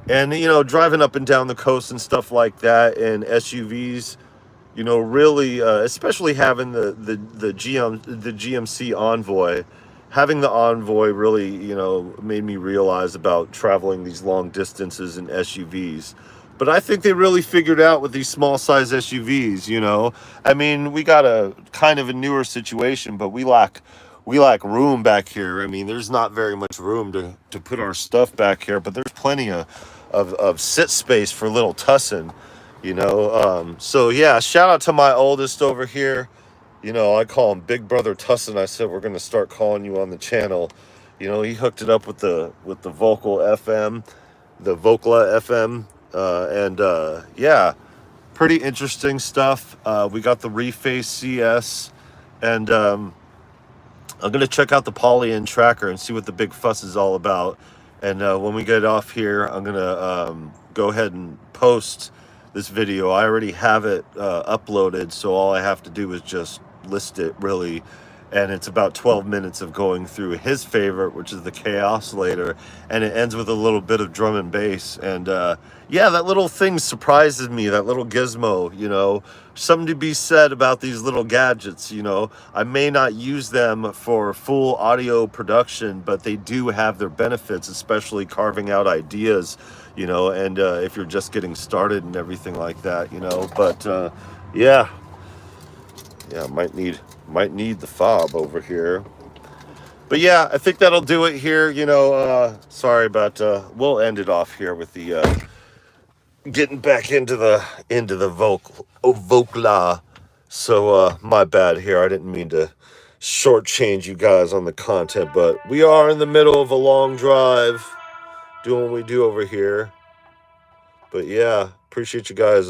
And, you know, driving up and down the coast and stuff like that in SUVs, you know, really, especially having the GMC Envoy, having the Envoy really, you know, made me realize about traveling these long distances in SUVs. But I think they really figured out with these small size SUVs, you know. I mean, we got a kind of a newer situation, but we lack room back here. I mean, there's not very much room to put our stuff back here, but there's plenty of sit space for little Tussin, you know. So yeah, shout out to my oldest over here. You know, I call him Big Brother Tussin. I said, we're going to start calling you on the channel. You know, he hooked it up with the VOLCA FM, the VOLCA FM. Yeah, pretty interesting stuff. We got the Reface CS, and I'm going to check out the Poly-In tracker and see what the big fuss is all about. And when we get off here, I'm going to go ahead and post this video. I already have it uploaded, so all I have to do is just list it, really. And it's about 12 minutes of going through his favorite, which is the K-Oscillator, and it ends with a little bit of drum and bass. And yeah, that little thing surprises me, that little gizmo, you know. Something to be said about these little gadgets, you know. I may not use them for full audio production, but they do have their benefits, especially carving out ideas, you know, and if you're just getting started and everything like that, you know. But yeah, might need the fob over here. But yeah, I think that'll do it here. Sorry about we'll end it off here with the getting back into the VOLCA. So my bad here. I didn't mean to shortchange you guys on the content, but we are in the middle of a long drive doing what we do over here. But yeah, appreciate you guys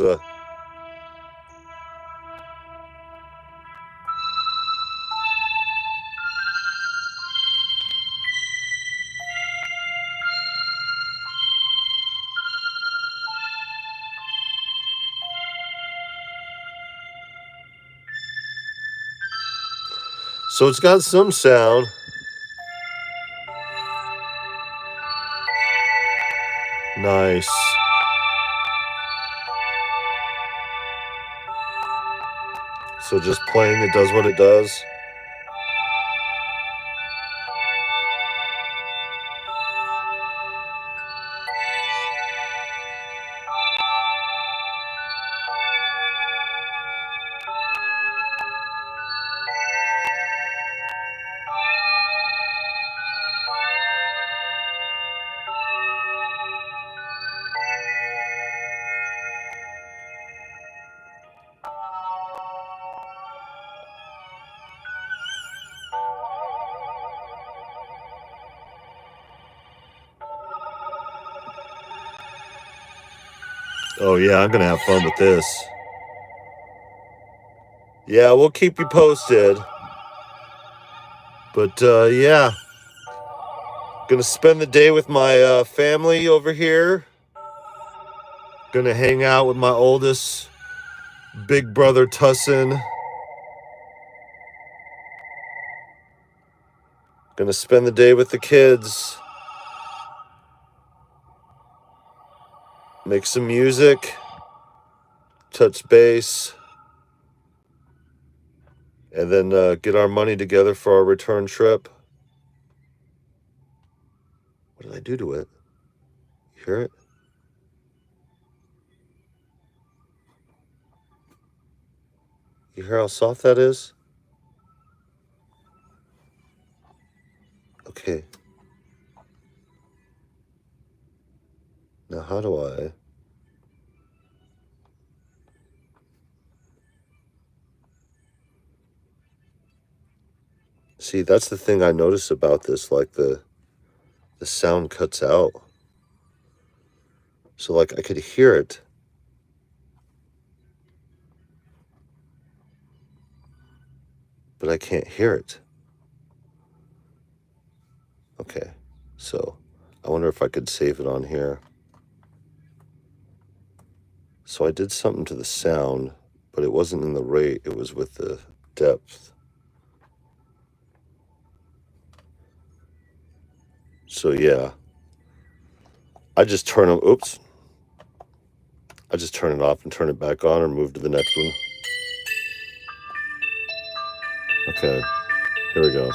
so it's got some sound. Nice. So just playing it does what it does. Oh yeah, I'm gonna have fun with this. Yeah, we'll keep you posted. But yeah, gonna spend the day with my family over here. Gonna hang out with my oldest big brother Tussin. Gonna spend the day with the kids. Make some music. Touch base. And then get our money together for our return trip. What did I do to it? You hear it? You hear how soft that is? Okay. Now how do I... See, that's the thing I notice about this, like the sound cuts out. So like I could hear it. But I can't hear it. Okay, so I wonder if I could save it on here. So I did something to the sound, but it wasn't in the rate, it was with the depth. So yeah, I just turn it, oops. I just turn it off and turn it back on or move to the next one. Okay, here we go.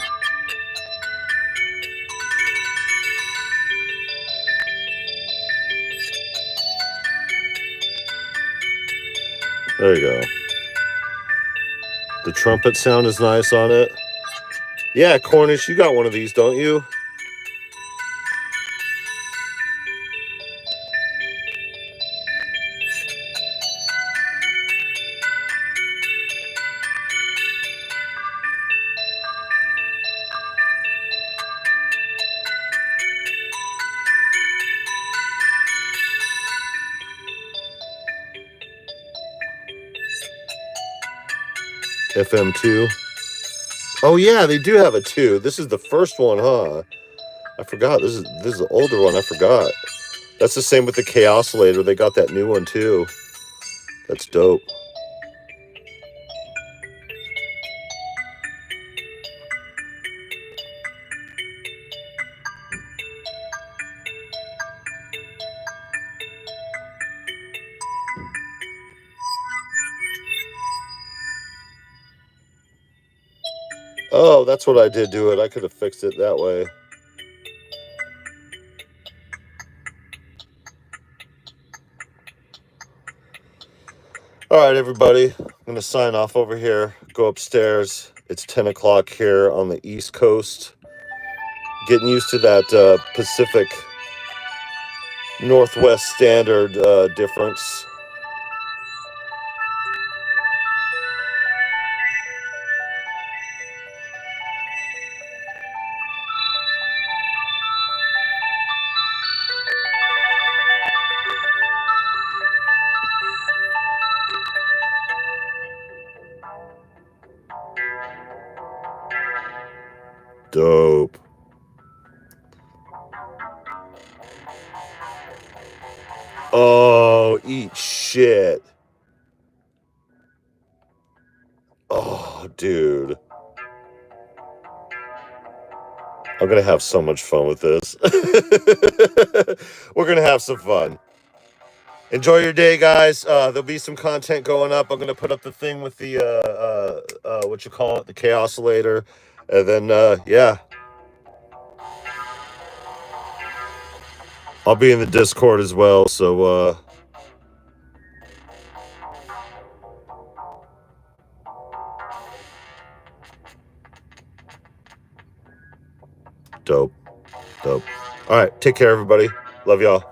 There you go. The trumpet sound is nice on it. Yeah, Cornish, you got one of these, don't you? FM2. Oh yeah, they do have a 2. This is the first one, huh? I forgot. This is the older one. I forgot. That's the same with the K oscillator. They got that new one too. That's dope. Oh, that's what I did to it. I could have fixed it that way. All right, everybody. I'm going to sign off over here. Go upstairs. It's 10 o'clock here on the East Coast. Getting used to that Pacific Northwest standard difference. Dope. Oh, eat shit. Oh, dude. I'm going to have so much fun with this. We're going to have some fun. Enjoy your day, guys. There'll be some content going up. I'm going to put up the thing with the, what you call it, the chaosilator. And then, yeah. I'll be in the Discord as well, so, dope. Dope. All right. Take care, everybody. Love y'all.